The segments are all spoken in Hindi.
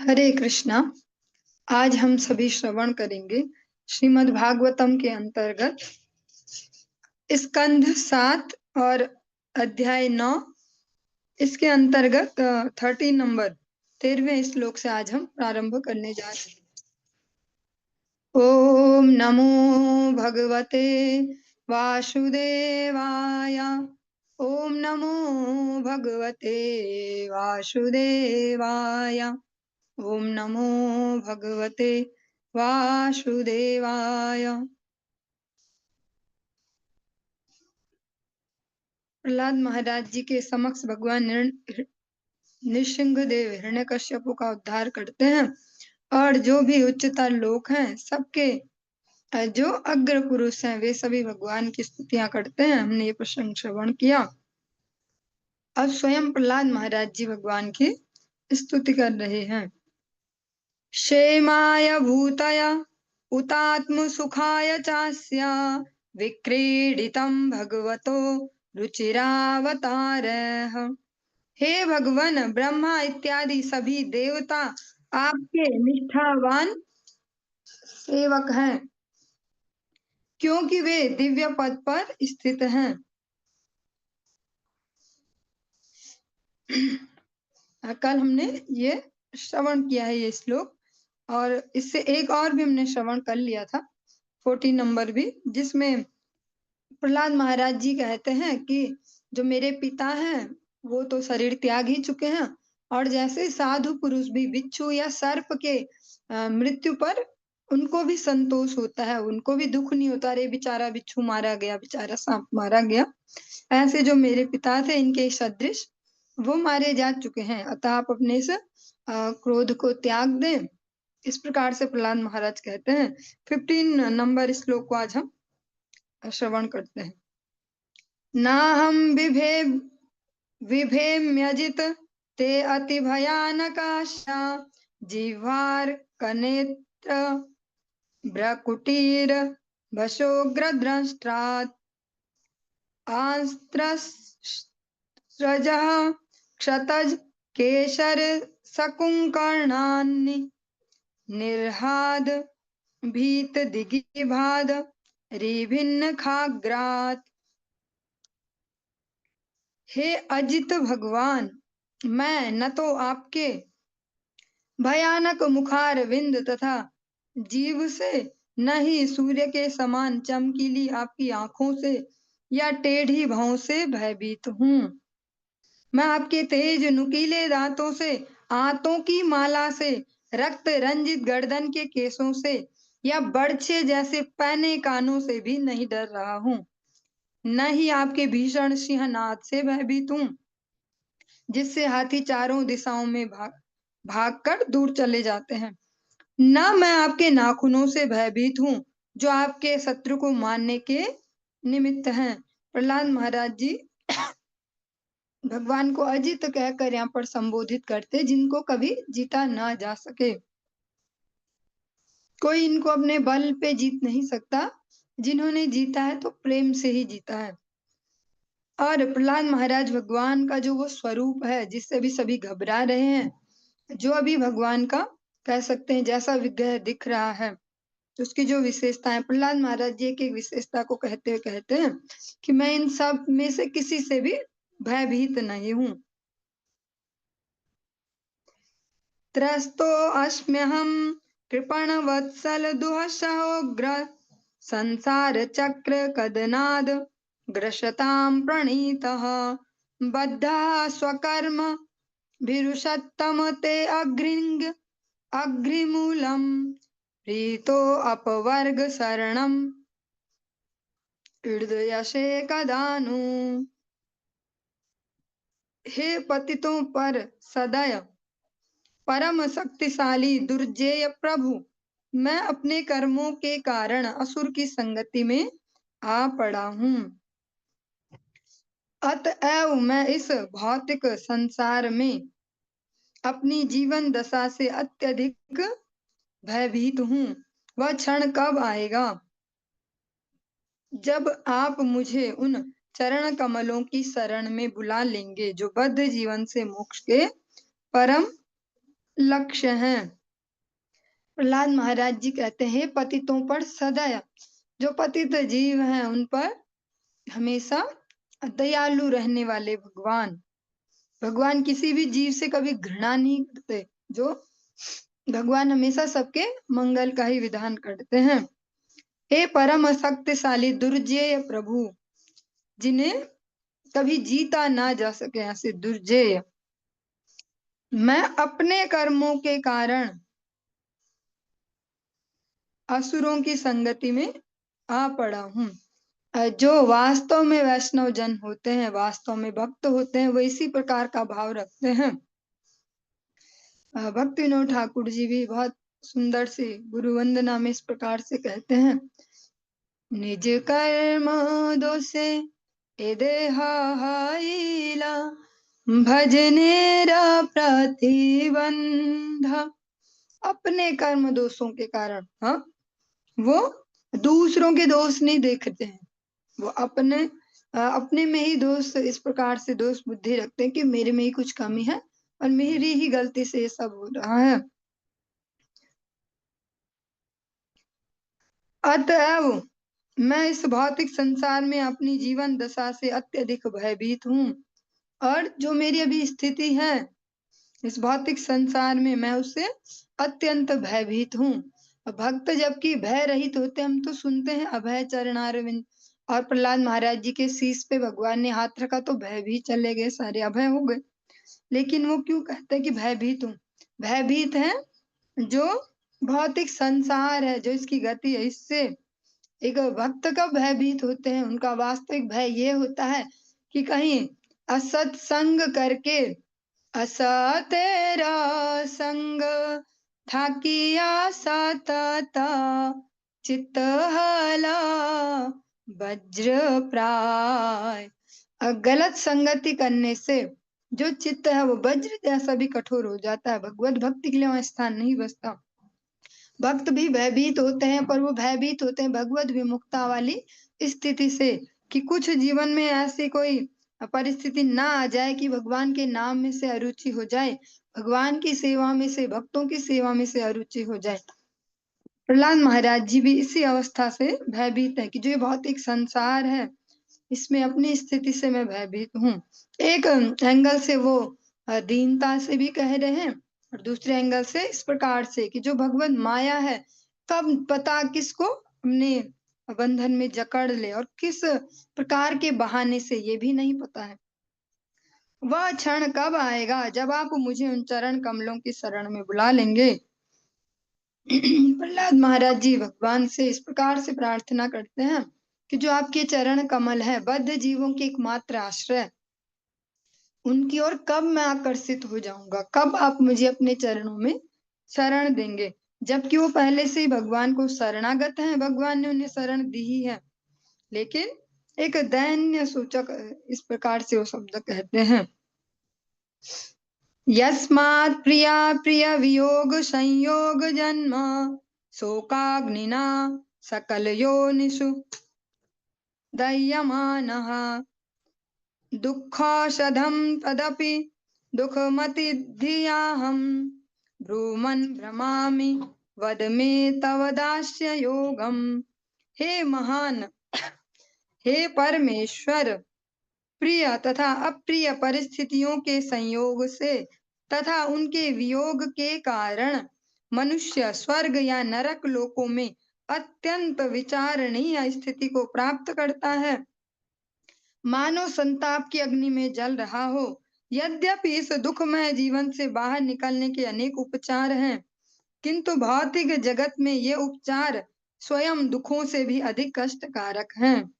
हरे कृष्णा। आज हम सभी श्रवण करेंगे श्रीमद् भागवतम के अंतर्गत स्कंध 7 और अध्याय 9। इसके अंतर्गत 13 नंबर 13वें श्लोक से आज हम प्रारंभ करने जा रहे हैं। ओम नमो भगवते वासुदेवाय। ओम नमो भगवते वासुदेवाय। ओम नमो भगवते वासुदेवाय। प्रहलाद महाराज जी के समक्ष भगवान नृसिंहदेव हिरण्यकश्यप का उद्धार करते हैं और जो भी उच्चतर लोक हैं सबके जो अग्र पुरुष हैं वे सभी भगवान की स्तुतियां करते हैं। हमने ये प्रसंग श्रवण किया। अब स्वयं प्रहलाद महाराज जी भगवान की स्तुति कर रहे हैं। क्षेमाय भूतय उतात्म सुखाय चास्य विक्रीडितं भगवतो रुचिरावतारः। हे भगवान, ब्रह्मा इत्यादि सभी देवता आपके निष्ठावान सेवक हैं, क्योंकि वे दिव्य पद पर स्थित हैं। कल हमने ये श्रवण किया है ये श्लोक, और इससे एक और भी हमने श्रवण कर लिया था 14 नंबर भी, जिसमें प्रहलाद महाराज जी कहते हैं कि जो मेरे पिता हैं वो तो शरीर त्याग ही चुके हैं, और जैसे साधु पुरुष भी बिच्छू या सर्प के मृत्यु पर उनको भी संतोष होता है, उनको भी दुख नहीं होता, अरे बेचारा बिच्छू मारा गया, बेचारा सांप मारा गया, ऐसे जो मेरे पिता थे इनके सदृश वो मारे जा चुके हैं, अतः आप अपने इस क्रोध को त्याग दें। इस प्रकार से प्रहलाद महाराज कहते हैं। 15 नंबर श्लोक को आज हम श्रवण करते हैं। नाहं विभेम्यजित ते अति भयानकाशा जिह्वार कनेत्र भ्रकुटीर भशोग्रद्रष्ट्रात् आस्त्रस्रजः क्षतज केशर सकुंकर्णानि निर्हाद भीत दिगिभाद रिभिन्न खाग्रात। हे अजित भगवान, मैं न तो आपके भयानक मुखार विंद तथा जीव से, न ही सूर्य के समान चमकीली आपकी आंखों से या टेढ़ी भौं से भयभीत हूँ। मैं आपके तेज नुकीले दांतों से, आंतों की माला से, रक्त रंजित गर्दन के केसों से या बर्छे जैसे पैने कानों से भी नहीं डर रहा हूँ, न ही आपके भीषण सिंहनाद से भयभीत हूँ जिससे हाथी चारों दिशाओं में भागकर दूर चले जाते हैं, न मैं आपके नाखूनों से भयभीत हूँ जो आपके शत्रु को मारने के निमित्त हैं। प्रहलाद महाराज जी भगवान को अजित कहकर यहाँ पर संबोधित करते, जिनको कभी जीता ना जा सके। कोई इनको अपने बल पे जीत नहीं सकता, जिन्होंने जीता है तो प्रेम से ही जीता है। और प्रहलाद महाराज भगवान का जो वो स्वरूप है जिससे भी सभी घबरा रहे हैं, जो अभी भगवान का कह सकते हैं जैसा विग्रह दिख रहा है, तो उसकी जो विशेषता है, प्रहलाद महाराज जी एक विशेषता को कहते हुए कहते हैं कि मैं इन सब में से किसी से भी भयभीत नहीं हूँ। त्रस्तो अस्म्यहं कृपण वत्सल दुःसहोग्र संसार चक्र कदनाद ग्रसतां प्रणीतः बद्धः स्वकर्म भिरुषत्तम ते अग्रिमूलम प्रीतो अपवर्ग शरणम हृदयसे कदानु। हे पतितों पर सदय परम शक्तिशाली दुर्जेय प्रभु, मैं अपने कर्मों के कारण असुर की संगति में आ पड़ा हूँ, अतएव मैं इस भौतिक संसार में अपनी जीवन दशा से अत्यधिक भयभीत हूँ। वह क्षण कब आएगा जब आप मुझे उन चरण कमलों की शरण में बुला लेंगे जो बद्ध जीवन से मोक्ष के परम लक्ष्य हैं। प्रहलाद महाराज जी कहते हैं, पतितों पर सदा, जो पतित जीव हैं उन पर हमेशा दयालु रहने वाले भगवान। भगवान किसी भी जीव से कभी घृणा नहीं करते, जो भगवान हमेशा सबके मंगल का ही विधान करते हैं। हे परम शक्तिशाली दुर्जेय प्रभु, जिन्हें कभी जीता ना जा सके, ऐसे दुर्जेय, मैं अपने कर्मों के कारण असुरों की संगति में आ पड़ा हूँ। जो वास्तव में वैष्णव जन होते हैं, वास्तव में भक्त होते हैं, वो इसी प्रकार का भाव रखते हैं। भक्ति विनोद ठाकुर जी भी बहुत सुंदर से गुरु वंदना में इस प्रकार से कहते हैं, निज कर्म दोषे ए देहाइला भजनेरा प्रतिबंध। अपने कर्म दोषों के कारण, हाँ, वो दूसरों के दोष नहीं देखते हैं, वो अपने में ही दोष, इस प्रकार से दोष बुद्धि रखते हैं कि मेरे में ही कुछ कमी है और मेरी ही गलती से ये सब हो रहा है। अतएव मैं इस भौतिक संसार में अपनी जीवन दशा से अत्यधिक भयभीत हूँ, और जो मेरी अभी स्थिति है इस भौतिक संसार में, मैं उससे अत्यंत भयभीत हूँ। भक्त जबकि भय रहित होते, हम तो सुनते हैं अभय चरणारविंद, और प्रहलाद महाराज जी के शीश पे भगवान ने हाथ रखा तो भय भी चले गए, सारे अभय हो गए। लेकिन वो क्यों कहते हैं कि भयभीत हूँ? भयभीत है जो भौतिक संसार है, जो इसकी गति है, इससे। एक भक्त कब भयभीत होते हैं? उनका वास्तविक भय ये होता है कि कहीं असत संग करके, असत तेरा संग था किया सतता, चित्त हाला वज्र प्राय। गलत संगति करने से जो चित्त है वो वज्र जैसा भी कठोर हो जाता है, भगवत भक्ति के लिए वहां स्थान नहीं बचता। भक्त भी भयभीत होते हैं, पर वो भयभीत होते हैं भगवत विमुखता वाली स्थिति से, कि कुछ जीवन में ऐसी कोई परिस्थिति ना आ जाए कि भगवान के नाम में से अरुचि हो जाए, भगवान की सेवा में से, भक्तों की सेवा में से अरुचि हो जाए। प्रहलाद महाराज जी भी इसी अवस्था से भयभीत है कि जो ये भौतिक संसार है इसमें अपनी स्थिति से मैं भयभीत हूँ। एक एंगल से वो दीनता से भी कह रहे हैं, और दूसरे एंगल से इस प्रकार से कि जो भगवत माया है, कब पता किसको अपने बंधन में जकड़ ले और किस प्रकार के बहाने से, ये भी नहीं पता है। वह क्षण कब आएगा जब आप मुझे उन चरण कमलों की शरण में बुला लेंगे? प्रहलाद महाराज जी भगवान से इस प्रकार से प्रार्थना करते हैं कि जो आपके चरण कमल है, बद्ध जीवों के एकमात्र आश्रय, उनकी ओर कब मैं आकर्षित हो जाऊंगा, कब आप मुझे अपने चरणों में शरण देंगे? जबकि वो पहले से ही भगवान को शरणागत हैं, भगवान ने उन्हें शरण दी ही है। लेकिन एक दैन्य सूचक इस प्रकार से वो शब्द कहते हैं, यस्मात् प्रिया प्रिय वियोग संयोग जन्म शोकाग्निना सकल योनिषु दह्यमानः दुःखौषधं तदपि दुःखमतिधियाहं ब्रूमन् भ्रमामि वद मे तव दास्य योगम। हे महान, हे परमेश्वर, प्रिय तथा अप्रिय परिस्थितियों के संयोग से तथा उनके वियोग के कारण मनुष्य स्वर्ग या नरक लोकों में अत्यंत विचारणीय स्थिति को प्राप्त करता है, मानो संताप की अग्नि में जल रहा हो। यद्यपि इस दुखमय जीवन से बाहर निकलने के अनेक उपचार हैं, किंतु भौतिक जगत में ये उपचार स्वयं दुखों से भी अधिक कष्टकारक हैं।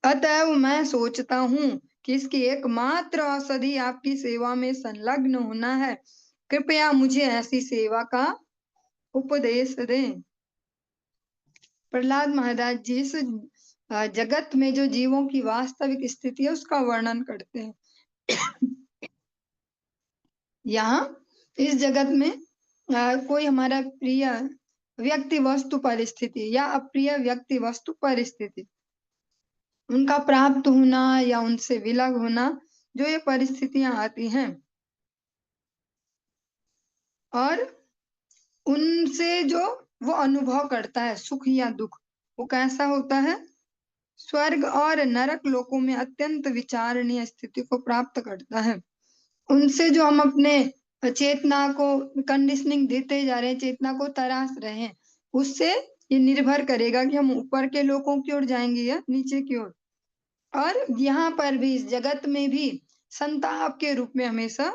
अतएव मैं सोचता हूँ कि इसकी एकमात्र औषधि आपकी सेवा में संलग्न होना है। कृपया मुझे ऐसी सेवा का उपदेश दें। प्रहलाद महाराज जी इस जगत में जो जीवों की वास्तविक स्थिति है उसका वर्णन करते हैं। यहाँ इस जगत में कोई हमारा प्रिय व्यक्ति वस्तु परिस्थिति या अप्रिय व्यक्ति वस्तु परिस्थिति, उनका प्राप्त होना या उनसे विलग होना, जो ये परिस्थितियां आती हैं, और उनसे जो वो अनुभव करता है सुख या दुख, वो कैसा होता है? स्वर्ग और नरक लोकों में अत्यंत विचारणीय स्थिति को प्राप्त करता है। उनसे जो हम अपने चेतना को कंडीशनिंग देते जा रहे हैं, चेतना को तराश रहे हैं, उससे ये निर्भर करेगा कि हम ऊपर के लोकों की ओर जाएंगे या नीचे की ओर। और यहाँ पर भी, इस जगत में भी संताप के रूप में हमेशा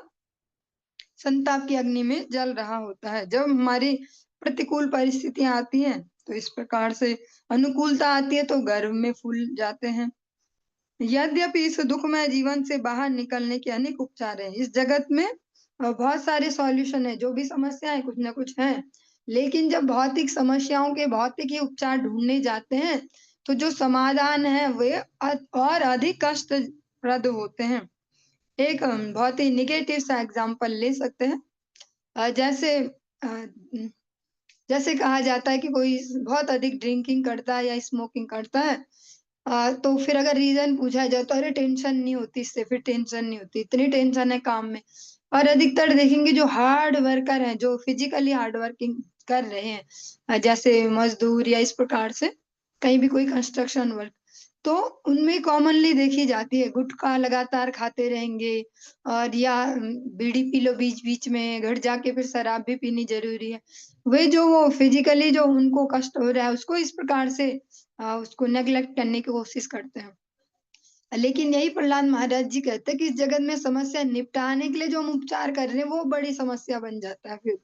संताप की अग्नि में जल रहा होता है। जब हमारी प्रतिकूल परिस्थितियां आती हैं तो इस प्रकार से, अनुकूलता आती है तो गर्व में फूल जाते हैं। यद्यपि इस दुखमय जीवन से बाहर निकलने के अनेक उपचार हैं। इस जगत में बहुत सारे सॉल्यूशन है, जो भी समस्याएं कुछ ना कुछ है, लेकिन जब भौतिक समस्याओं के भौतिक ही उपचार ढूंढने जाते हैं तो जो समाधान है वे और अधिक कष्टप्रद होते हैं। एक बहुत ही निगेटिव सा एग्जांपल ले सकते हैं। जैसे जैसे कहा जाता है कि कोई बहुत अधिक ड्रिंकिंग करता है या स्मोकिंग करता है, तो फिर अगर रीजन पूछा जाए तो अरे टेंशन नहीं होती इससे, फिर टेंशन नहीं होती, इतनी टेंशन है काम में। और अधिकतर देखेंगे जो हार्ड वर्कर हैं, जो फिजिकली हार्ड वर्किंग कर रहे हैं, जैसे मजदूर या इस प्रकार से कहीं भी कोई कंस्ट्रक्शन वर्क, तो उनमें कॉमनली देखी जाती है गुटखा लगातार खाते रहेंगे, और या बीड़ी पी लो बीच बीच में, घर जाके फिर शराब भी पीनी जरूरी है। वे जो वो फिजिकली जो उनको कष्ट हो रहा है उसको इस प्रकार से उसको नेग्लेक्ट करने की कोशिश करते हैं। लेकिन यही प्रहलाद महाराज जी कहते हैं कि इस जगत में समस्या निपटाने के लिए जो हम उपचार कर रहे हैं वो बड़ी समस्या बन जाता है फिर।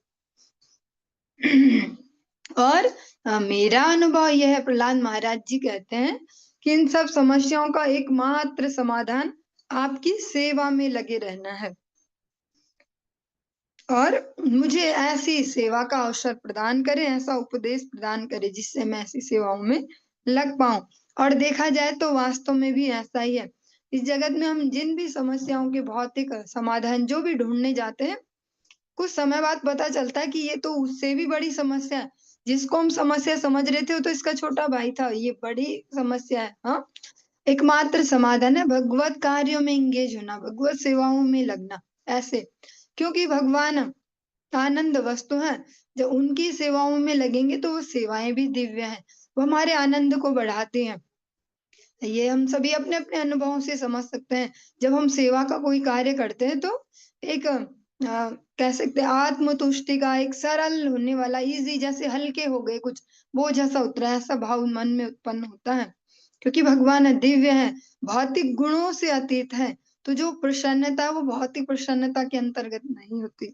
और मेरा अनुभव यह है, प्रहलाद महाराज जी कहते हैं कि इन सब समस्याओं का एकमात्र समाधान आपकी सेवा में लगे रहना है, और मुझे ऐसी सेवा का अवसर प्रदान करे, ऐसा उपदेश प्रदान करे जिससे मैं ऐसी सेवाओं में लग पाऊं। और देखा जाए तो वास्तव में भी ऐसा ही है। इस जगत में हम जिन भी समस्याओं के भौतिक समाधान जो भी ढूंढने जाते हैं, कुछ समय बाद पता चलता है कि ये तो उससे भी बड़ी समस्या है। जिसको हम समस्या समझ रहे थे वो तो इसका छोटा भाई था, ये बड़ी समस्या है। हाँ, एकमात्र समाधान है भगवत कार्यों में इंगेज होना, भगवत सेवाओं में लगना। ऐसे, क्योंकि भगवान आनंद वस्तु है, जब उनकी सेवाओं में लगेंगे तो वो सेवाएं भी दिव्य हैं, वो हमारे आनंद को बढ़ाते हैं। ये हम सभी अपने अपने अनुभवों से समझ सकते हैं। जब हम सेवा का कोई कार्य करते हैं तो एक कह सकते हैं आत्मतुष्टि का, एक सरल होने वाला, इजी, जैसे हल्के हो गए, कुछ बोझ ऐसा उतरा है, ऐसा भाव मन में उत्पन्न होता है। क्योंकि भगवान दिव्य है, भौतिक गुणों से अतीत है, तो जो प्रसन्नता है वो भौतिक प्रसन्नता के अंतर्गत नहीं होती।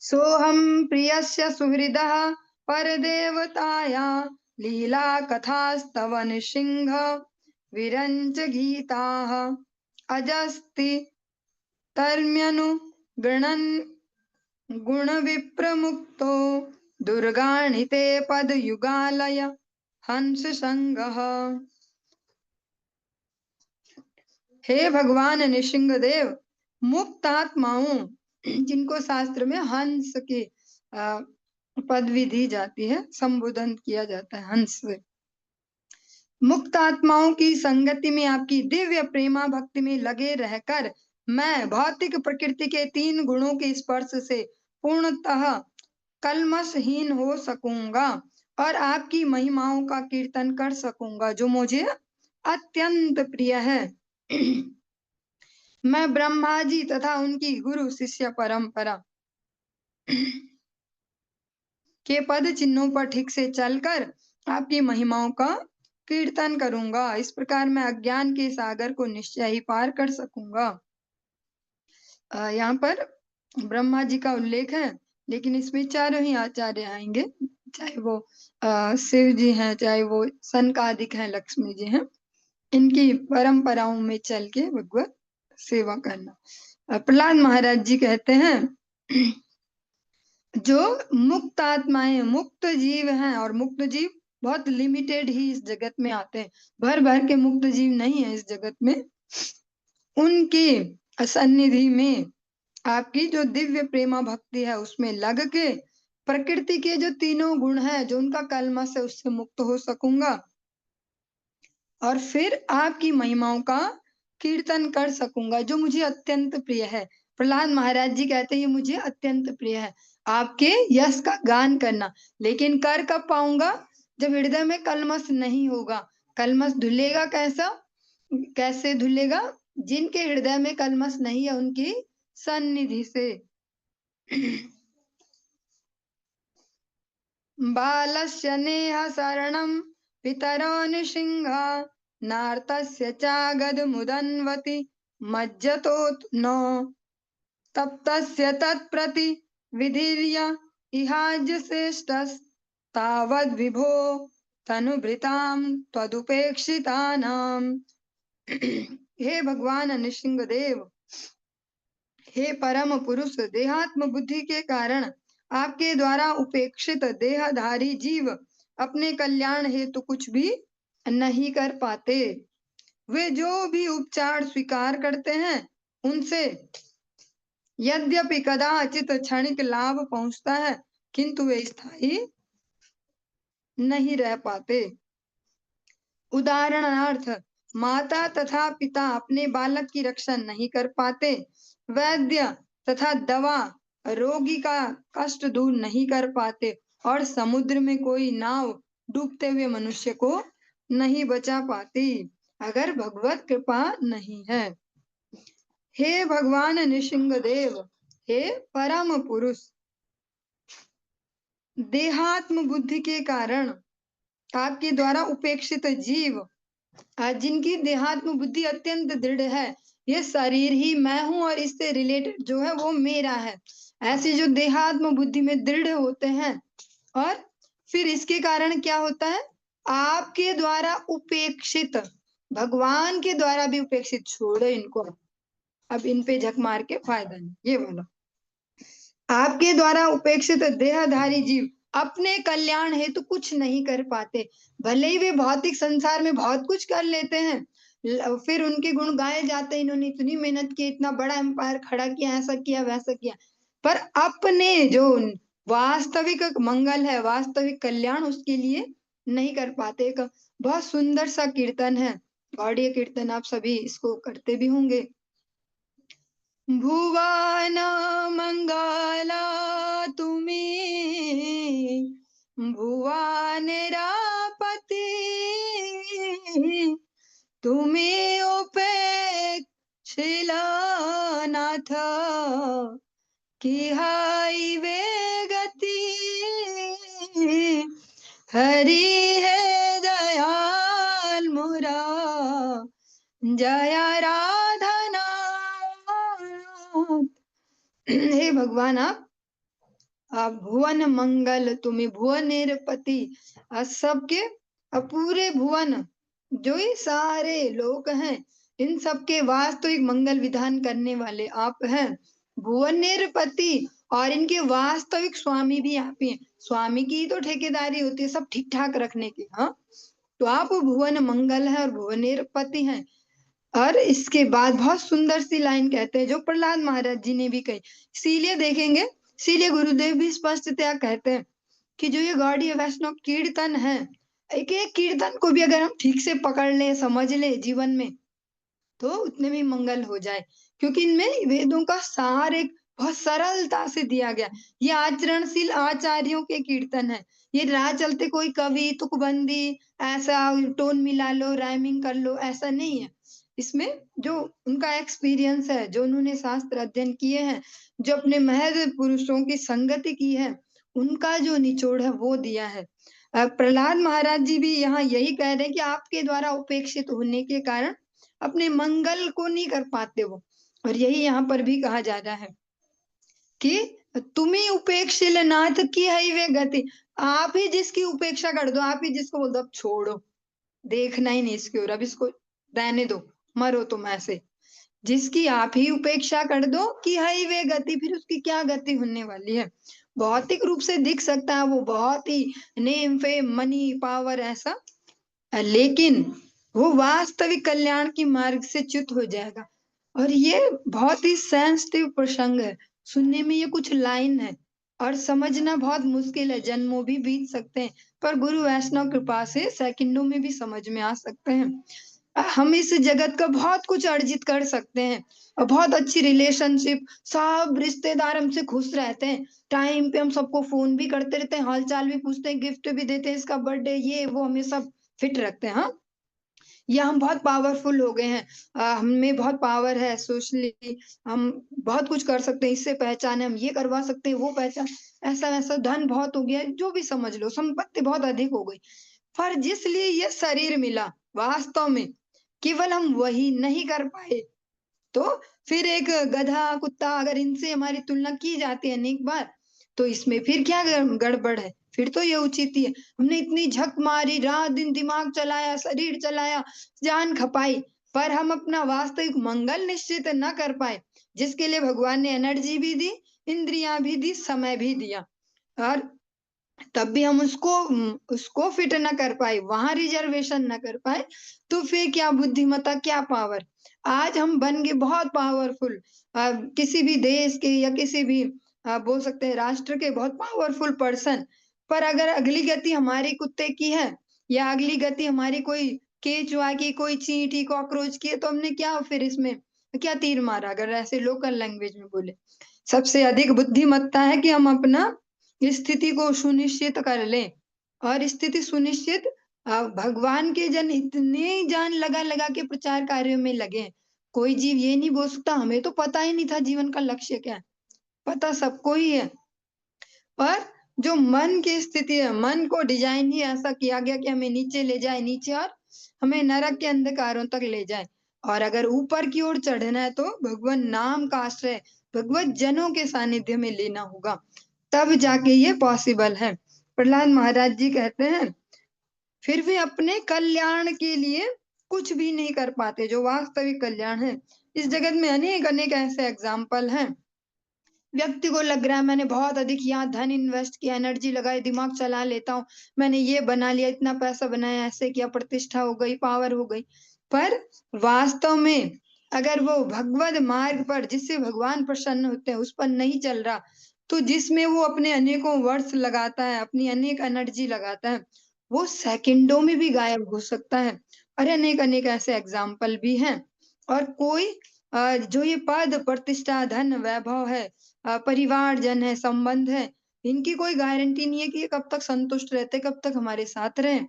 सोऽहं प्रियस्य सुहृदः परदेवताया लीला कथास्तव निसिंह विरञ्च गीताः अजस्ति तर्म्यनु गृणन् गुणविप्रमुक्तो दुर्गाणि ते पदयुगालय हंस संगः। हे भगवान निशिंग देव, मुक्त आत्माओं जिनको शास्त्र में हंस की पदवी दी जाती है, संबोधन किया जाता है हंस से, मुक्त आत्माओं की संगति में आपकी दिव्य प्रेमा भक्ति में लगे रहकर मैं भौतिक प्रकृति के 3 गुणों के स्पर्श से पूर्णतः कल्मशहीन हो सकूंगा और आपकी महिमाओं का कीर्तन कर सकूंगा जो मुझे अत्यंत प्रिय है। मैं ब्रह्मा जी तथा उनकी गुरु शिष्य परंपरा के पद चिन्हों पर ठीक से चलकर आपकी महिमाओं का कीर्तन करूंगा। इस प्रकार मैं अज्ञान के सागर को निश्चय ही पार कर सकूंगा। यहाँ पर ब्रह्मा जी का उल्लेख है, लेकिन इसमें चारों ही आचार्य आएंगे, चाहे वो शिव जी हैं, चाहे वो सनकादिक हैं, लक्ष्मी जी हैं, इनकी परंपराओं में चल के भगवत सेवा करना। प्रहलाद महाराज जी कहते हैं जो मुक्त आत्माएं, मुक्त जीव हैं, और मुक्त जीव बहुत लिमिटेड ही इस जगत में आते हैं, भर भर के मुक्त जीव नहीं है इस जगत में। उनकी सन्निधि में आपकी जो दिव्य प्रेमा भक्ति है उसमें लग के प्रकृति के जो 3 गुण है, जो उनका कल्मश है, उससे मुक्त हो सकूंगा और फिर आपकी महिमाओं का कीर्तन कर सकूंगा जो मुझे अत्यंत प्रिय है। प्रहलाद महाराज जी कहते हैं ये मुझे अत्यंत प्रिय है, आपके यश का गान करना। लेकिन कर कब पाऊंगा? जब हृदय में कलमश नहीं होगा। कलमश धुलेगा कैसे धुलेगा? जिनके हृदय में कलमश नहीं है उनकी सन्निधि से। बालस्य नेह शरणं पितरो निशिंगा नार्तस्य चागद मुदन्वति मज्जतोत नो तप्तस्य तत्प्रति विधिर्य इहाज श्रेष्ठस् तावद् विभो तनुभृतां त्वदुपेक्षितानाम्। हे भगवान नृसिंह देव, हे परम पुरुष, देहात्म बुद्धि के कारण आपके द्वारा उपेक्षित देहधारी जीव अपने कल्याण हेतु कुछ भी नहीं कर पाते। वे जो भी उपचार स्वीकार करते हैं उनसे यद्यपि कदाचित क्षणिक लाभ पहुंचता है, किंतु वे स्थायी नहीं रह पाते। उदाहरणार्थ, माता तथा पिता अपने बालक की रक्षा नहीं कर पाते। वैद्य तथा दवा रोगी का कष्ट दूर नहीं कर पाते और समुद्र में कोई नाव डूबते हुए मनुष्य को नहीं बचा पाती अगर भगवत कृपा नहीं है। हे भगवान नृसिंह देव, हे परम पुरुष, देहात्म बुद्धि के कारण आपके द्वारा उपेक्षित जीव जिनकी देहात्म बुद्धि अत्यंत दृढ़ है, ये शरीर ही मैं हूं और इससे रिलेटेड जो है वो मेरा है, ऐसे जो देहात्म बुद्धि में दृढ़ होते हैं, और फिर इसके कारण क्या होता है? आपके द्वारा उपेक्षित, भगवान के द्वारा भी उपेक्षित, छोड़ो इनको, अब इन पे झक मार के फायदा नहीं। ये बोलो, आपके द्वारा उपेक्षित देहधारी जीव अपने कल्याण हेतु कुछ नहीं कर पाते। भले ही वे भौतिक संसार में बहुत कुछ कर लेते हैं, फिर उनके गुण गाए जाते हैं, इन्होंने इतनी मेहनत की, इतना बड़ा एम्पायर खड़ा किया, ऐसा किया वैसा किया, पर अपने जो वास्तविक मंगल है, वास्तविक कल्याण, उसके लिए नहीं कर पाते। एक बहुत सुंदर सा कीर्तन है, गौड़ीय कीर्तन, आप सभी इसको करते भी होंगे। भुवन मंगला तुम्ही भुवनेरापती तुम्ही उपेक्षिला नाथ की हाई वे गती हरि है दयाल मुरा जया राधना। हे भगवान, आप भुवन मंगल तुम्हें, भुवनेर पति, सबके पूरे भुवन, जो ये सारे लोक हैं, इन सबके वास्तविक मंगल विधान करने वाले आप हैं। भुवनेर पति, और इनके वास्तविक स्वामी भी आप ही हैं। स्वामी की तो ठेकेदारी होती है सब ठीक ठाक रखने की, हाँ, तो आप भुवन मंगल है और भुवनेर पति हैं। और इसके बाद बहुत सुंदर सी लाइन कहते हैं जो प्रहलाद महाराज जी ने भी कही, इसीलिए देखेंगे, इसीलिए गुरुदेव भी स्पष्टतया कहते हैं कि जो ये गौड़ीय वैष्णव कीर्तन है, एक एक कीर्तन को भी अगर हम ठीक से पकड़ ले, समझ ले जीवन में, तो उतने में मंगल हो जाए, क्योंकि इनमें वेदों का सार एक बहुत सरलता से दिया गया। ये आचरणशील आचार्यों के कीर्तन है, ये राह चलते कोई कवि तुकबंदी ऐसा टोन मिला लो, राइमिंग कर लो, ऐसा नहीं है। इसमें जो उनका एक्सपीरियंस है, जो उन्होंने शास्त्र अध्ययन किए हैं, जो अपने महर्षि पुरुषों की संगति की है, उनका जो निचोड़ है वो दिया है। प्रहलाद महाराज जी भी यहाँ यही कह रहे हैं कि आपके द्वारा उपेक्षित होने के कारण अपने मंगल को नहीं कर पाते वो, और यही यहाँ पर भी कहा जा रहा है कि तुम्ही उपेक्षिल नाथ की है वे गति, आप ही जिसकी उपेक्षा कर दो, आप ही जिसको बोल दो अब छोड़ो, देखना ही नहीं इसकी ओर, अब इसको रहने दो, मरो तुम ऐसे, जिसकी आप ही उपेक्षा कर दो कि है वे गति, फिर उसकी क्या गति होने वाली है। भौतिक रूप से दिख सकता है वो बहुत ही नेम फेम मनी पावर ऐसा, लेकिन वो वास्तविक कल्याण की मार्ग से च्युत हो जाएगा। और ये बहुत ही सेंसिटिव प्रसंग है, सुनने में ये कुछ लाइन है और समझना बहुत मुश्किल है, जन्मों भी बीत सकते हैं, पर गुरु वैष्णव कृपा से सेकंडों में भी समझ में आ सकते हैं। हम इस जगत का बहुत कुछ अर्जित कर सकते हैं और बहुत अच्छी रिलेशनशिप, सब रिश्तेदार हमसे खुश रहते हैं। टाइम पे हम सबको फ़ोन भी करते रहते हैं, हाल-चाल भी पूछते हैं, गिफ्ट भी देते हैं, इसका बर्थडे ये वो हमें सब फिट रखते हैं, हाँ? या हम बहुत पावरफुल हो गए हैं, हम में बहुत पावर है सोशली, हम बहुत कुछ कर सकते हैं, इससे पहचान है, हम ये करवा सकते हैं, वो पहचान, ऐसा-वैसा धन बहुत हो गया है, जो भी समझ लो, संपत्ति बहुत अधिक हो गई। पर जिस लिए ये शरीर मिला, वास्तव में केवल हम वही नहीं कर पाए। तो फिर एक गधा, कुत्ता अगर इनसे हमारी तुलना की जाती है अनेक बार, तो इसमें फिर क्या गड़बड़ है? फिर तो ये उचित ही है। हमने इतनी झक मारी, रात-दिन दिमाग चलाया, शरीर चलाया, जान खपाई, पर हम अपना वास्तविक मंगल निश्चित न कर पाए, जिसके लिए भगवान ने एनर्जी भी दी, इंद्रियाँ भी दी, समय भी दिया। और तब भी हम उसको फिट ना कर पाए, वहाँ रिज़र्वेशन ना कर पाए, तो फिर क्या बुद्धिमत्ता, क्या पावर। आज हम बन गए बहुत पावरफुल, किसी भी देश के या किसी भी बोल सकते हैं राष्ट्र के बहुत पावरफुल पर्सन, पर अगर अगली गति हमारी कुत्ते की है या अगली गति हमारी कोई केचुआ की, कोई चींटी, कॉकरोच की है, तो हमने क्या फिर इसमें क्या तीर मारा, अगर ऐसे लोकल लैंग्वेज में बोले। सबसे अधिक बुद्धिमत्ता है कि हम अपना स्थिति को सुनिश्चित कर लें और स्थिति सुनिश्चित भगवान के जन इतने जान लगा-लगा के प्रचार कार्यों में लगे हैं। कोई जीव ये नहीं बोल सकता हमें तो पता ही नहीं था जीवन का लक्ष्य क्या है। पता सबको ही है। पर जो मन की स्थिति है, मन को डिज़ाइन ही ऐसा किया गया कि हमें नीचे ले जाए नीचे और हमें नरक के अंधकारों तक ले जाए। और अगर ऊपर की ओर चढ़ना है तो भगवान नाम का आश्रय, भगवत जनों के सानिध्य में लेना होगा। तब जाके ये पॉसिबल है। प्रहलाद महाराज जी कहते हैं, फिर भी अपने कल्याण के लिए कुछ भी नहीं कर पाते, जो वास्तविक कल्याण है। इस जगत में अनेक-अनेक ऐसे एग्ज़ाम्पल हैं। व्यक्ति को लग रहा है मैंने बहुत अधिक यहाँ धन इन्वेस्ट किया, एनर्जी लगाई, दिमाग चला लेता हूँ, मैंने ये बना लिया, इतना पैसा बनाया, ऐसे किया, प्रतिष्ठा हो गई, पावर हो गई। पर वास्तव में अगर वो भगवद मार्ग पर जिससे भगवान प्रसन्न होते हैं, उस पर नहीं चल रहा, तो जिसमें वो अपने अनेकों वर्ष लगाता है, अपनी अनेक एनर्जी लगाता है, वो सेकंडों में भी गायब हो सकता है। और अनेक-अनेक ऐसे एग्ज़ाम्पल भी हैं। और कोई जो ये पद, प्रतिष्ठा, धन, वैभव है, परिवारजन है, संबंध है, इनकी कोई गारंटी नहीं है कि ये कब तक संतुष्ट रहते, कब तक हमारे साथ रहें।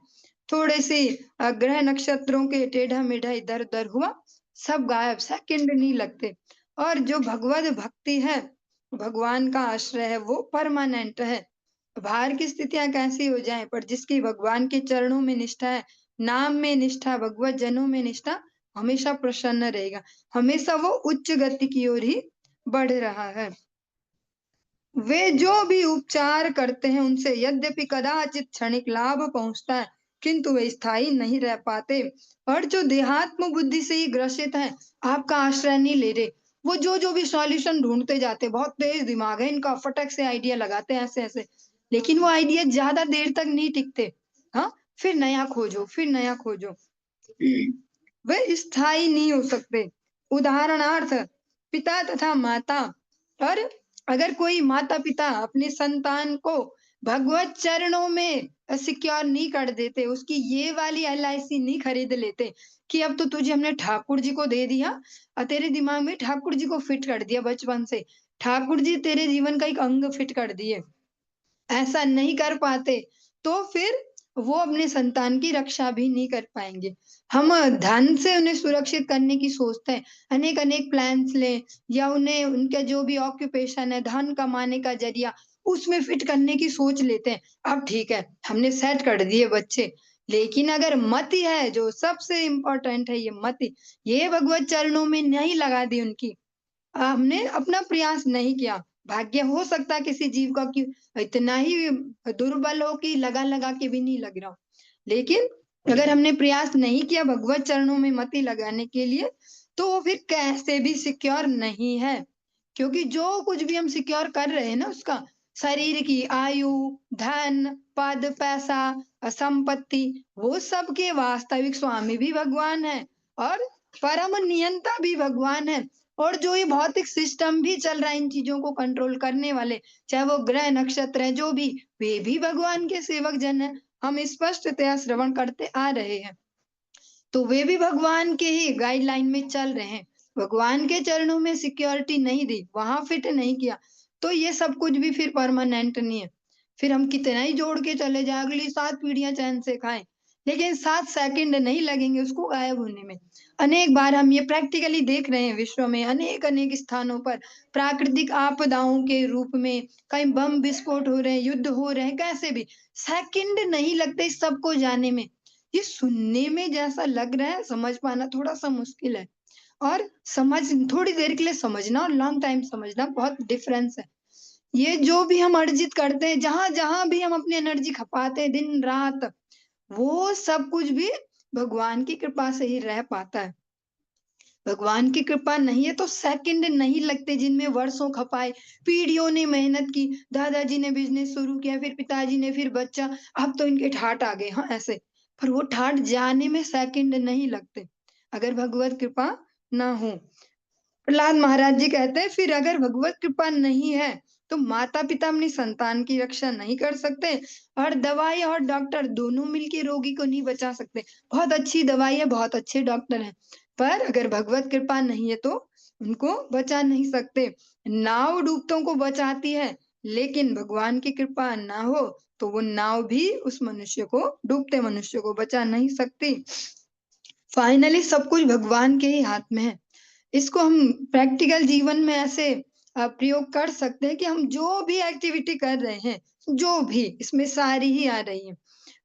थोड़े-से ग्रह नक्षत्रों के टेढ़ा-मेढ़ा इधर-उधर हुआ, सब गायब, सेकंड नहीं लगते। और जो भगवद भक्ति है, भगवान का आश्रय है, वो परमानेंट है। बाहर की स्थितियाँ कैसी हो जाएँ, पर जिसकी भगवान के चरणों में निष्ठा है, नाम में निष्ठा, भगवत जनों में निष्ठा, हमेशा प्रसन्न रहेगा। हमेशा वो उच्च गति की ओर ही बढ़ रहा है। वे जो भी उपचार करते हैं उनसे यद्यपि कदाचित क्षणिक लाभ पहुँचता है, किंतु वे स्थायी नहीं रह पाते। और जो देहात्म बुद्धि से ही ग्रसित हैं, आपका आश्रय नहीं ले रहे, वो जो-जो भी सॉल्यूशन ढूँढते जाते हैं, बहुत तेज़ दिमाग है इनका, फटक से आइडिया लगाते हैं ऐसे-ऐसे, लेकिन वो आइडिया ज़्यादा देर तक नहीं टिकते। हाँ, फिर नया खोजो, फिर नया खोजो। वे स्थायी नहीं हो सकते। उदाहरणार्थ पिता तथा माता, और अगर कोई माता-पिता अपने संतान को भगवत चरणों में सिक्योर नहीं कर देते, उसकी ये वाली एलआईसी नहीं खरीद लेते कि अब तो तुझे हमने ठाकुर जी को दे दिया और तेरे दिमाग में ठाकुर जी को फिट कर दिया बचपन से। ठाकुर जी तेरे जीवन का एक अंग फिट कर दिए। ऐसा नहीं कर पाते, तो फिर वो अपने संतान की रक्षा भी नहीं कर पाएँगे। हम धन से उन्हें सुरक्षित करने की सोचते हैं, अनेक-अनेक प्लान्स लें या उन्हें उनका जो भी ऑक्यूपेशन है, धन कमाने का ज़रिया, उसमें फिट करने की सोच लेते हैं। अब ठीक है, हमने सेट कर दिए बच्चे, लेकिन अगर मति है, जो सबसे इम्पोर्टेंट है ये मति, ये भगवत चरणों में नहीं लगा दी उनकी, हमने अपना प्रयास नहीं किया। भाग्य हो सकता है किसी जीव का कि इतना ही दुर्बल हो कि लगा-लगा के भी नहीं लग रहा हो। लेकिन अगर हमने प्रयास नहीं किया भगवत चरणों में मति लगाने के लिए, तो वो फिर कैसे भी सिक्योर नहीं है। क्योंकि जो कुछ भी हम सिक्योर कर रहे हैं ना उसका, शरीर की आयु, धन, पद, पैसा, संपत्ति, वो सब के वास्तविक स्वामी भी भगवान हैं और परम नियंता भी भगवान है। और जो ये भौतिक सिस्टम भी चल रहा है इन चीज़ों को कंट्रोल करने वाले, चाहे वो ग्रह नक्षत्र हैं जो भी, वे भी भगवान के सेवक जन हैं। हम स्पष्टतया श्रवण करते आ रहे हैं। तो वे भी भगवान के ही गाइडलाइन में चल रहे हैं। भगवान के चरणों में सिक्योरिटी नहीं दी, वहां फिट नहीं किया, तो ये सब कुछ भी फिर परमानेंट नहीं है। फिर हम कितना ही जोड़ के चले जाए, अगली 7 पीढ़ियां चैन से खाएं, लेकिन 7 सेकंड नहीं लगेंगे उसको गायब होने में। अनेक बार हम ये प्रैक्टिकली देख रहे हैं, विश्व में अनेक अनेक स्थानों पर प्राकृतिक आपदाओं के रूप में कहीं बम विस्फोट हो रहे हैं, युद्ध हो रहे हैं, कैसे भी सेकंड नहीं लगते इस सबको जाने में। ये सुनने में जैसा लग रहा है, समझ पाना थोड़ा-सा मुश्किल है, और समझ थोड़ी देर के लिए समझना और लॉन्ग टाइम समझना बहुत डिफरेंस है। ये जो भी हम अर्जित करते हैं, जहाँ-जहाँ भी हम अपनी एनर्जी खपाते हैं दिन-रात, वो सब कुछ भी भगवान की कृपा से ही रह पाता है। भगवान की कृपा नहीं है तो सेकंड नहीं लगते जिनमें वर्षों खपाए, पीढ़ियों ने मेहनत की, दादाजी ने बिज़नेस शुरू किया, फिर पिताजी ने, फिर बच्चा, अब तो इनके ठाठ आ गए, हाँ, ऐसे। पर वो ठाठ जाने में सेकंड नहीं लगते, अगर भगवत कृपा ना हो। प्रहलाद महाराज जी कहते हैं, फिर अगर भगवत कृपा नहीं है, तो माता-पिता अपनी संतान की रक्षा नहीं कर सकते, और दवाई और डॉक्टर दोनों मिलके रोगी को नहीं बचा सकते। बहुत अच्छी दवाई है, बहुत अच्छे डॉक्टर हैं, पर अगर भगवत कृपा नहीं है तो उनको बचा नहीं सकते। नाव डूबतों को बचाती है, लेकिन भगवान की कृपा ना हो, तो वो नाव भी उस मनुष्य को, डूबते मनुष्य को बचा नहीं सकती। फाइनली सब कुछ भगवान के ही हाथ में है। इसको हम प्रैक्टिकल जीवन में ऐसे प्रयोग कर सकते हैं कि हम जो भी एक्टिविटी कर रहे हैं, जो भी इसमें सारी ही आ रही हैं,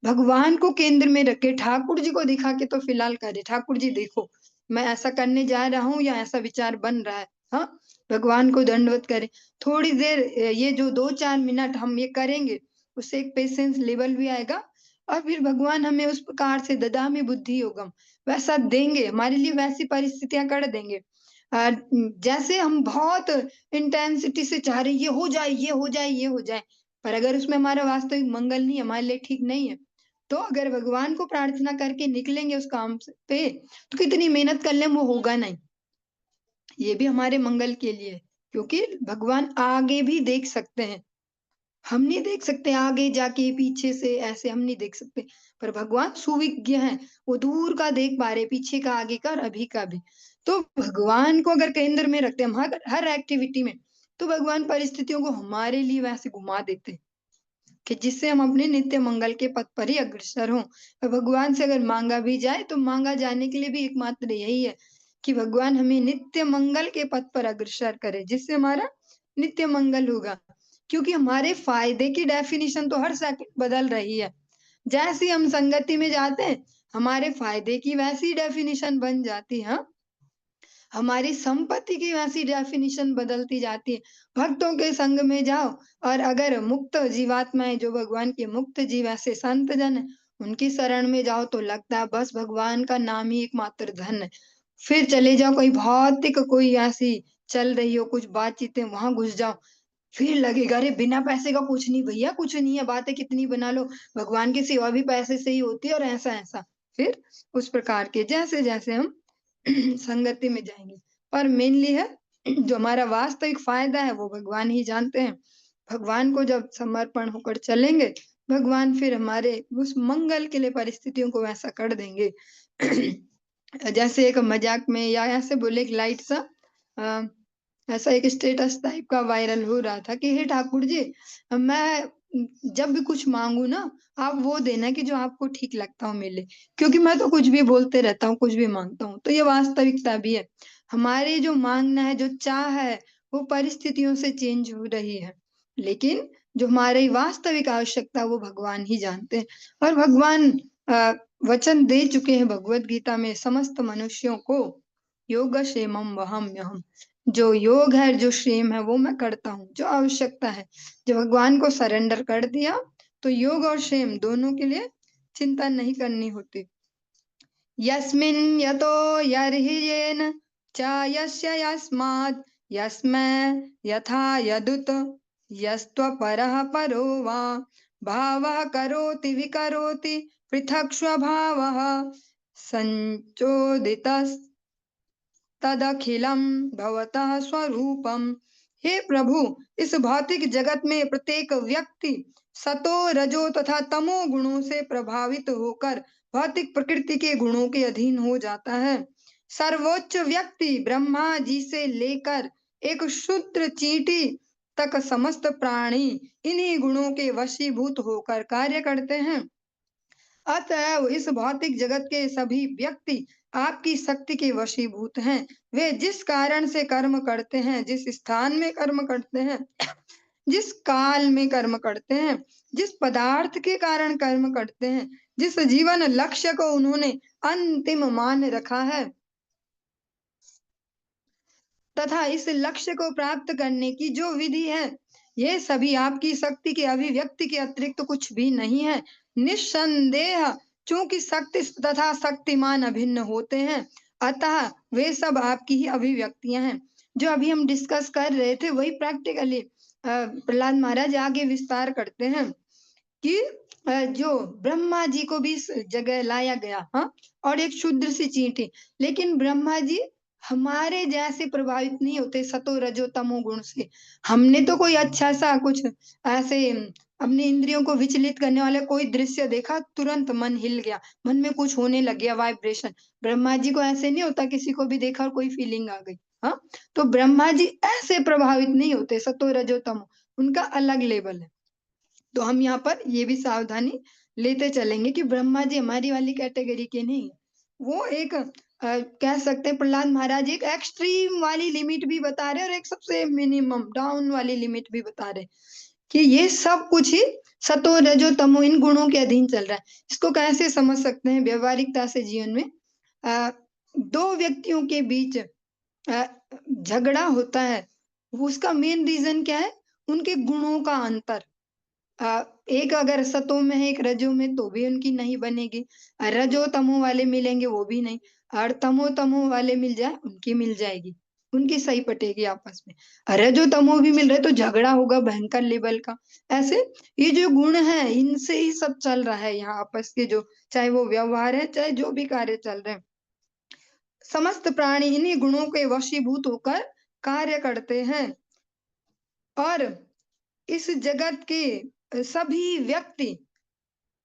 भगवान को केंद्र में रख के ठाकुर जी को दिखा के तो फिलहाल करें, ठाकुर जी देखो, मैं ऐसा करने जा रहा हूँ या ऐसा विचार बन रहा है, हाँ? भगवान को दंडवत करें। थोड़ी देर ये जो 2-4 मिनट हम ये करेंगे, उससे एक पेशेंस लेवल भी आएगा, और फिर भगवान हमें उस प्रकार से ददामि बुद्धि योगम वैसा देंगे, हमारे लिए वैसी परिस्थितियाँ कर देंगे। जैसे हम बहुत इंटेंसिटी से चाह रहे हैं, ये हो जाए, ये हो जाए, ये हो जाए, पर अगर उसमें हमारा वास्तविक मंगल नहीं है, हमारे लिए ठीक नहीं है, तो अगर भगवान को प्रार्थना करके निकलेंगे उस काम पे, तो कितनी मेहनत कर लें, वो होगा नहीं। ये भी हमारे मंगल के लिए है, क्योंकि भगवान आगे भी देख सकते हैं। हम नहीं देख सकते आगे जाके, पीछे से, ऐसे हम नहीं देख सकते। पर भगवान सुविज्ञ हैं, वो दूर का देख पा रहे हैं, पीछे का, आगे का और अभी का भी। तो भगवान को अगर केंद्र में रखते हैं हम हर हर एक्टिविटी में, तो भगवान परिस्थितियों को हमारे लिए वैसे घुमा देते हैं कि जिससे हम अपने नित्य मंगल के पथ पर ही अग्रसर हों। और भगवान से अगर माँगा भी जाए, तो माँगा जाने के लिए भी एकमात्र यही है कि भगवान हमें नित्य मंगल के पथ पर अग्रसर करे, जिससे हमारा नित्य मंगल होगा। क्योंकि हमारे फ़ायदे की डेफ़िनिशन तो हर सेकंड बदल रही है। जैसे ही हम संगति में जाते हैं, हमारे फ़ायदे की वैसी डेफ़िनिशन बन जाती है, हाँ? हमारी संपत्ति की वैसी डेफिनिशन बदलती जाती है। भक्तों के संग में जाओ, और अगर मुक्त जीवात्माएँ जो भगवान के मुक्त जीव ऐसे संत जन हैं, उनकी शरण में जाओ तो लगता है बस भगवान का नाम ही एकमात्र धन है। फिर चले जाओ कोई भौतिक कोई ऐसी चल रही हो कुछ बातचीतें, वहाँ घुस जाओ, फिर लगेगा अरे बिना पैसे का कुछ नहीं भैया, कुछ नहीं है, बातें कितनी बना लो, भगवान की सेवा भी पैसे से ही होती है, और ऐसा-ऐसा। फिर उस प्रकार के जैसे-जैसे हम संगति में जाएँगे, और मेनली है जो हमारा वास्तविक फ़ायदा है वो भगवान ही जानते हैं। भगवान को जब समर्पण होकर चलेंगे, भगवान फिर हमारे उस मंगल के लिए परिस्थितियों को वैसा कर देंगे। जैसे एक मज़ाक में या ऐसे बोले एक लाइट सा अ, ऐसा एक स्टेटस टाइप का वायरल हो रहा था कि हे ठाकुर जी, मैं जब भी कुछ माँगू ना, आप वो देना कि जो आपको ठीक लगता हो मेरे लिए। क्योंकि मैं तो कुछ भी बोलते रहता हूँ, कुछ भी माँगता हूँ। तो ये वास्तविकता भी है। हमारे जो माँगना है, जो चाह है, वो परिस्थितियों से चेंज हो रही है। लेकिन जो हमारी वास्तविक आवश्यकता है, वो भगवान ही जानते हैं। और भगवान अ, वचन दे चुके हैं भगवद गीता में समस्त मनुष्यों को, योगक्षेमं वहाम्यहम्। जो योग है, जो क्षेम है, वो मैं करता हूँ। जो आवश्यकता है, जब भगवान को सरेंडर कर दिया, तो योग और क्षेम दोनों के लिए चिंता नहीं करनी होती। यस्मिन् यतो यर्हि येन च यस्य यस्मात् यस्मै यथा यदुत यस्त्वपरः परो वा भावः करोति विकरोति पृथक् स्वभावः संचोदितस् तदखिलम भवतः स्वरूपम। हे प्रभु, इस भौतिक जगत में प्रत्येक व्यक्ति सतो रजो तथा तमो गुणों से प्रभावित होकर भौतिक प्रकृति के गुणों के अधीन हो जाता है। सर्वोच्च व्यक्ति ब्रह्मा जी से लेकर एक शुद्र चींटी तक समस्त प्राणी इन्हीं गुणों के वशीभूत होकर कार्य करते हैं। अतएव इस भौतिक जगत के सभी व्यक्ति आपकी शक्ति के वशीभूत हैं। वे जिस कारण से कर्म करते हैं, जिस स्थान में कर्म करते हैं, जिस काल में कर्म करते हैं, जिस पदार्थ के कारण कर्म करते हैं, जिस जीवन लक्ष्य को उन्होंने अंतिम मान रखा है तथा इस लक्ष्य को प्राप्त करने की जो विधि है, ये सभी आपकी शक्ति के अभिव्यक्ति के अतिरिक्त कुछ भी नहीं है। निस्संदेह चूंकि शक्ति तथा शक्तिमान अभिन्न होते हैं, अतः वे सब आपकी ही अभिव्यक्तियां हैं। जो अभी हम डिस्कस कर रहे थे वही प्रैक्टिकली प्रहलाद महाराज आगे विस्तार करते हैं कि जो ब्रह्मा जी को भी इस जगह लाया गया, हाँ, और एक क्षुद्र सी चींटी, लेकिन ब्रह्मा जी हमारे जैसे प्रभावित नहीं होते सतो रजो तमो गुण से। हमने तो कोई अच्छा सा कुछ ऐसे अपनी इंद्रियों को विचलित करने वाला कोई दृश्य देखा, तुरंत मन हिल गया, मन में कुछ होने लग गया, वाइब्रेशन। ब्रह्मा जी को ऐसे नहीं होता, किसी को भी देखा और कोई फीलिंग आ गई, हाँ। तो ब्रह्मा जी ऐसे प्रभावित नहीं होते, सतो रजो तमो उनका अलग लेवल है। तो हम यहाँ पर ये भी सावधानी लेते चलेंगे कि ब्रह्मा जी हमारी वाली कैटेगरी के नहीं। वो एक कह सकते हैं प्रहलाद महाराज एक एक्सट्रीम वाली लिमिट भी बता रहे हैं और एक सबसे मिनिमम डाउन वाली लिमिट भी बता रहे कि ये सब कुछ ही सतो रजो तमो इन गुणों के अधीन चल रहा है। इसको कैसे समझ सकते हैं व्यवहारिकता से जीवन में? दो व्यक्तियों के बीच झगड़ा होता है, उसका मेन रीजन क्या है? उनके गुणों का अंतर। एक अगर सतो में है, एक रजो में, तो भी उनकी नहीं बनेगी। रजो तमो वाले मिलेंगे वो भी नहीं, और तमो तमो वाले मिल जाए उनकी मिल जाएगी, उनकी सही पटेगी आपस में। रजो तमो भी मिल रहे तो झगड़ा होगा भयंकर लेवल का। ऐसे ये जो गुण है इनसे ही सब चल रहा है यहाँ आपस के, जो चाहे वो व्यवहार है चाहे जो भी कार्य चल रहे हैं। समस्त प्राणी इन्हीं गुणों के वशीभूत होकर कार्य करते हैं और इस जगत के सभी व्यक्ति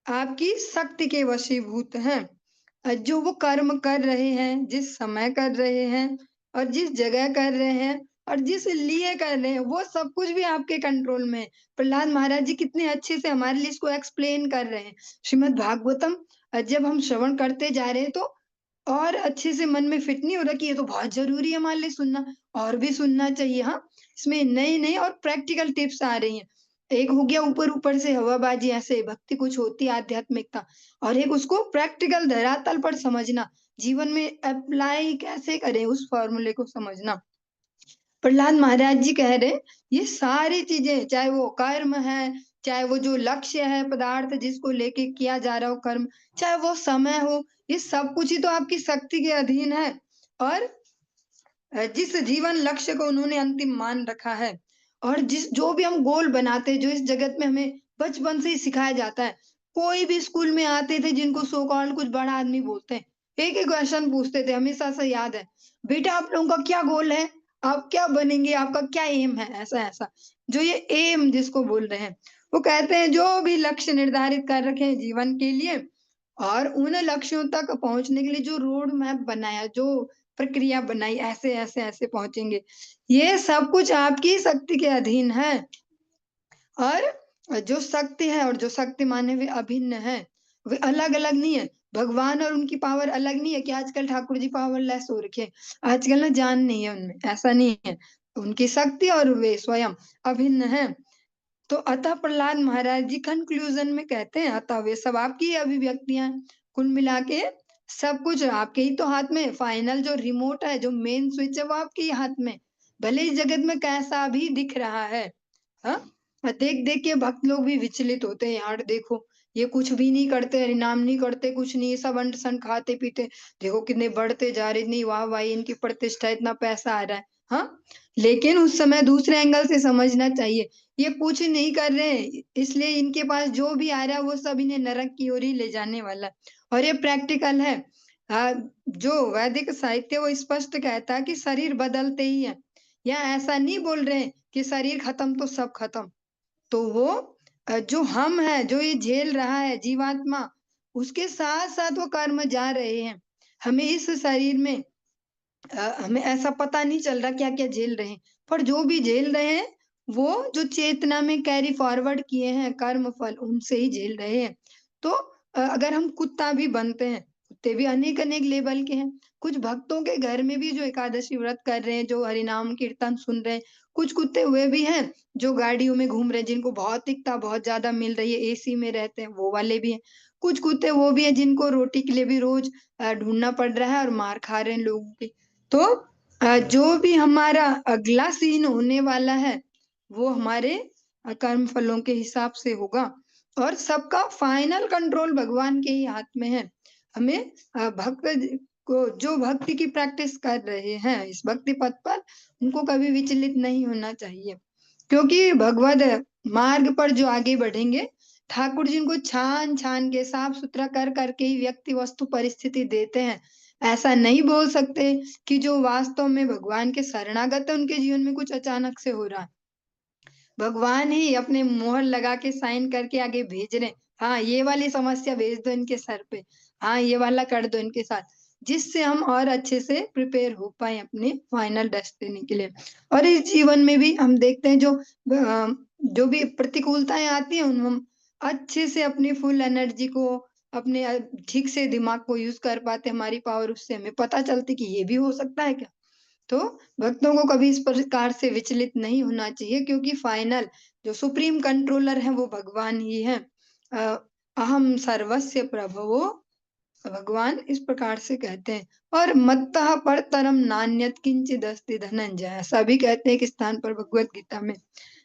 आपकी शक्ति के वशीभूत हैं। जो वो कर्म कर रहे हैं, जिस समय कर रहे हैं और जिस जगह कर रहे हैं और जिस लिए कर रहे हैं, वो सब कुछ भी आपके कंट्रोल में है। प्रहलाद महाराज जी कितने अच्छे से हमारे लिए इसको एक्सप्लेन कर रहे हैं। श्रीमद् भागवतम जब हम श्रवण करते जा रहे हैं तो और अच्छे से मन में फिट नहीं हो रहा कि ये तो बहुत जरूरी है हमारे लिए सुनना, और भी सुनना चाहिए। हाँ, इसमें नए नए और प्रैक्टिकल टिप्स आ रही हैं। एक हो गया ऊपर ऊपर से हवाबाजी, ऐसे भक्ति कुछ होती है आध्यात्मिकता, और एक उसको प्रैक्टिकल धरातल पर समझना, जीवन में अप्लाई कैसे करें उस फॉर्मूले को समझना। प्रहलाद महाराज जी कह रहे हैं ये सारी चीजें, चाहे वो कर्म है, चाहे वो जो लक्ष्य है पदार्थ जिसको लेके किया जा रहा हो कर्म, चाहे वो समय हो, ये सब कुछ ही तो आपकी शक्ति के अधीन है। और जिस जीवन लक्ष्य को उन्होंने अंतिम मान रखा है, और जिस जो भी हम गोल बनाते हैं, जो इस जगत में हमें बचपन से ही सिखाया जाता है। कोई भी स्कूल में आते थे जिनको सो कॉल्ड कुछ बड़ा आदमी बोलते हैं, एक एक क्वेश्चन पूछते थे, हमेशा से याद है, बेटा आप लोगों का क्या गोल है, आप क्या बनेंगे, आपका क्या एम है, ऐसा ऐसा। जो ये एम जिसको बोल रहे हैं, वो कहते हैं जो भी लक्ष्य निर्धारित कर रखे हैं जीवन के लिए और उन लक्ष्यों तक पहुंचने के लिए जो रोड मैप बनाया, जो प्रक्रिया बनाई, ऐसे ऐसे ऐसे पहुंचेंगे, ये सब कुछ आपकी शक्ति के अधीन है। और जो शक्ति है और जो शक्तिमान है वे अभिन्न है, वे अलग अलग नहीं है। भगवान और उनकी पावर अलग नहीं है कि आजकल ठाकुर जी पावरलेस हो रखे, आजकल ना जान नहीं है उनमें, ऐसा नहीं है। उनकी शक्ति और वे स्वयं अभिन्न है। तो अतः प्रहलाद महाराज जी कंक्लूजन में कहते हैं अतः वे सब आपकी ही अभिव्यक्तियां हैं। कुल मिला के सब कुछ आपके ही तो हाथ में, फाइनल जो रिमोट है, जो मेन स्विच है वो आपके ही हाथ में, भले इस जगत में कैसा भी दिख रहा है। हाँ, देख देख के भक्त लोग भी विचलित होते हैं, यार देखो ये कुछ भी नहीं करते, हरिनाम नहीं करते, कुछ नहीं, सब अंट खाते पीते, देखो कितने बढ़ते जा रहे, इतनी वाह वाही, इनकी प्रतिष्ठा, इतना पैसा आ रहा है। हाँ, लेकिन उस समय दूसरे एंगल से समझना चाहिए, ये कुछ नहीं कर रहे हैं, इसलिए इनके पास जो भी आ रहा है वो सब इन्हें नरक की ओर ही ले जाने वाला है। और ये प्रैक्टिकल है। जो वैदिक साहित्य वो स्पष्ट कहता है कि शरीर बदलते ही है, या ऐसा नहीं बोल रहे हैं कि शरीर खत्म तो सब खत्म। तो वो जो हम है, जो ये झेल रहा है जीवात्मा, उसके साथ-साथ वो कर्म जा रहे हैं। हमें इस शरीर में हमें ऐसा पता नहीं चल रहा क्या-क्या झेल रहे हैं। पर जो भी झेल रहे हैं, वो जो चेतना में कैरी फॉरवर्ड किए हैं कर्म फल, उनसे ही झेल रहे हैं। तो अगर हम कुत्ता भी बनते हैं, कुत्ते भी अनेक-अनेक लेवल के हैं। कुछ भक्तों के घर में भी जो एकादशी व्रत कर रहे हैं, जो हरिनाम कीर्तन सुन रहे हैं, कुछ कुत्ते वे भी हैं, जो गाड़ियों में घूम रहे हैं, जिनको भौतिकता बहुत ज़्यादा मिल रही है, एसी में रहते हैं, वो वाले भी हैं। कुछ कुत्ते वो भी हैं, जिनको रोटी के लिए भी रोज़ ढूँढना पड़ रहा है और मार खा रहे हैं लोगों की। तो जो भी हमारा अगला सीन होने वाला है, वो हमारे कर्म फलों के हिसाब से होगा और सबका फाइनल कंट्रोल भगवान के ही हाथ में है। हमें भक्त ज को जो भक्ति की प्रैक्टिस कर रहे हैं इस भक्ति पथ पर, उनको कभी विचलित नहीं होना चाहिए। क्योंकि भगवद मार्ग पर जो आगे बढ़ेंगे, ठाकुर जी उनको छान-छान के साफ-सुथरा कर के ही व्यक्ति, वस्तु, परिस्थिति देते हैं। ऐसा नहीं बोल सकते कि जो वास्तव में भगवान के शरणागत है, उनके जीवन में कुछ अचानक से हो रहा है। भगवान ही अपने मोहर लगा के साइन करके आगे भेज रहे हैं। हाँ, ये वाली समस्या भेज दो इनके सर पे। हाँ, ये वाला कर दो इनके साथ, जिससे हम और अच्छे से प्रिपेयर हो पाएँ अपने फाइनल डेस्टिनी के लिए। और इस जीवन में भी हम देखते हैं जो भी प्रतिकूलताएँ आती हैं, उन हम अच्छे से अपनी फुल एनर्जी को अपने ठीक से दिमाग को यूज़ कर पाते हैं, हमारी पावर उससे हमें पता चलती कि ये भी हो सकता है क्या? तो भक्तों को कभी इस प्रकार से विचलित नहीं होना चाहिए क्योंकि फाइनल जो सुप्रीम कंट्रोलर है वो भगवान ही है। अ, अहम सर्वस्य प्रभवो भगवान इस प्रकार से कहते हैं और मत्तः परतरम नान्यत् किंचिदस्ति धनंजय ऐसा भी कहते हैं एक स्थान पर भगवत गीता में।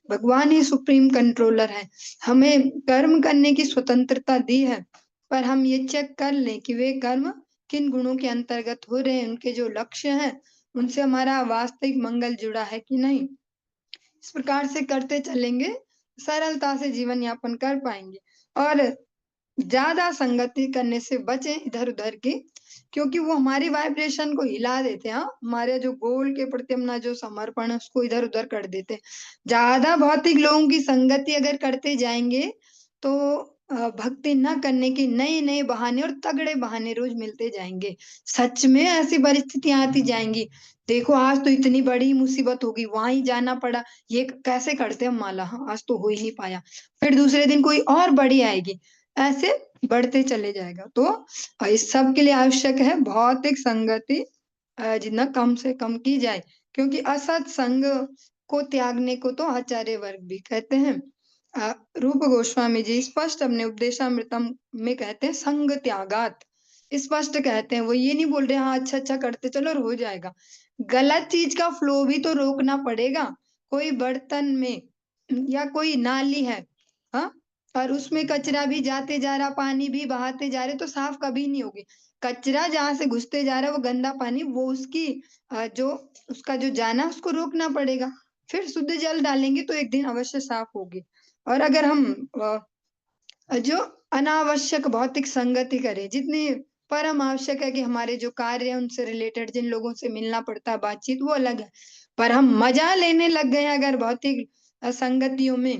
भगवान ही सुप्रीम कंट्रोलर है। हमें कर्म करने की स्वतंत्रता दी है, पर हम ये चेक कर लें कि वे कर्म किन गुणों के अंतर्गत हो रहे हैं, उनके जो लक्ष्य हैं, उनसे हमारा वास्तविक मंगल जुड़ा है कि नहीं। इस प्रकार से करते चलेंगे, सरलता से जीवन यापन कर पाएँगे और ज़्यादा संगति करने से बचें इधर-उधर की, क्योंकि वो हमारी वाइब्रेशन को हिला देते हैं, हाँ। हमारे जो गोल के प्रति अपना जो समर्पण है उसको इधर-उधर कर देते हैं। ज़्यादा भौतिक लोगों की संगति अगर करते जाएँगे, तो भक्ति न करने के नए-नए बहाने और तगड़े बहाने रोज़ मिलते जाएँगे। सच में ऐसी परिस्थितियाँ आती जाएँगी, देखो आज तो इतनी बड़ी मुसीबत हो गई, वहाँ ही जाना पड़ा, ये कैसे करते हैं माला, हाँ, आज तो हो ही नहीं पाया। फिर दूसरे दिन कोई और बड़ी आएगी। ऐसे बढ़ते चले जाएगा। तो इस सब के लिए आवश्यक है भौतिक संगति जितना कम से कम की जाए क्योंकि असत संग को त्यागने को तो आचार्य वर्ग भी कहते हैं। रूप गोस्वामी जी स्पष्ट अपने उपदेशामृतम में कहते हैं संग त्यागात। स्पष्ट कहते हैं वो ये नहीं बोल रहे हाँ अच्छा-अच्छा करते चलो और हो जाएगा। गलत चीज़ का फ्लो भी तो रोकना पड़ेगा। कोई बर्तन में या कोई नाली है, हाँ? और उसमें कचरा भी जाते जा रहा, पानी भी बहाते जा रहे, तो साफ कभी नहीं होगी। कचरा जहाँ से घुसते जा रहा है, वो गंदा पानी, वो उसकी जो उसका जो जाना है, उसको रोकना पड़ेगा। फिर शुद्ध जल डालेंगे, तो एक दिन अवश्य साफ होगी। और अगर हम जो अनावश्यक भौतिक संगति करें, जितनी परम आवश्यक है कि हमारे जो कार्य हैं, उनसे रिलेटेड जिन लोगों से मिलना पड़ता है, बातचीत, वो अलग है। पर हम मज़ा लेने लग गए हैं अगर भौतिक संगतियों में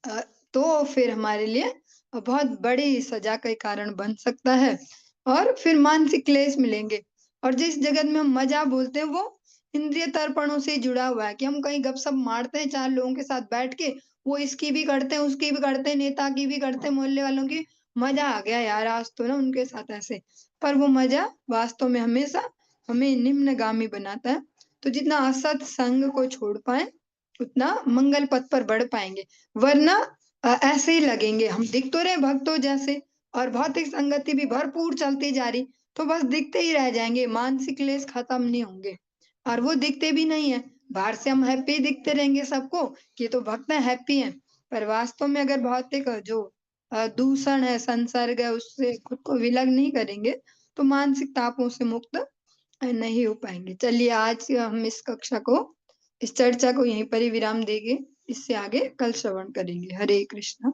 अ, तो फिर हमारे लिए बहुत बड़ी सज़ा का कारण बन सकता है और फिर मानसिक क्लेश मिलेंगे। और जिस जगत में हम मज़ा बोलते हैं वो इंद्रिय तर्पणों से जुड़ा हुआ है कि हम कहीं गपशप मारते हैं 4 लोगों के साथ बैठ के, वो इसकी भी करते हैं, उसकी भी करते हैं, नेता की भी करते हैं, मोहल्ले वालों की। मज़ा आ गया यार आज तो ना उनके साथ ऐसे। पर वो मज़ा वास्तव में हमेशा हमें निम्नगामी बनाता है। तो जितना असत संग को छोड़ पाएँ, उतना मंगल पथ पर बढ़ पाएँगे। वरना ऐसे ही लगेंगे हम दिख तो रहे हैं भक्तों जैसे और भौतिक संगति भी भरपूर चलती जा रही, तो बस दिखते ही रह जाएँगे, मानसिक क्लेश खत्म नहीं होंगे। और वो दिखते भी नहीं है, बाहर से हम हैप्पी दिखते रहेंगे सबको कि ये तो भक्त हैं, हैप्पी हैं। पर वास्तव में अगर भौतिक जो दूषण है, संसर्ग है, उससे खुद को विलग नहीं करेंगे, तो मानसिक तापों से मुक्त नहीं हो पाएँगे। चलिए आज हम इस कक्षा को इस चर्चा को यहीं पर ही विराम देंगे। इससे आगे कल श्रवण करेंगे। हरे कृष्णा।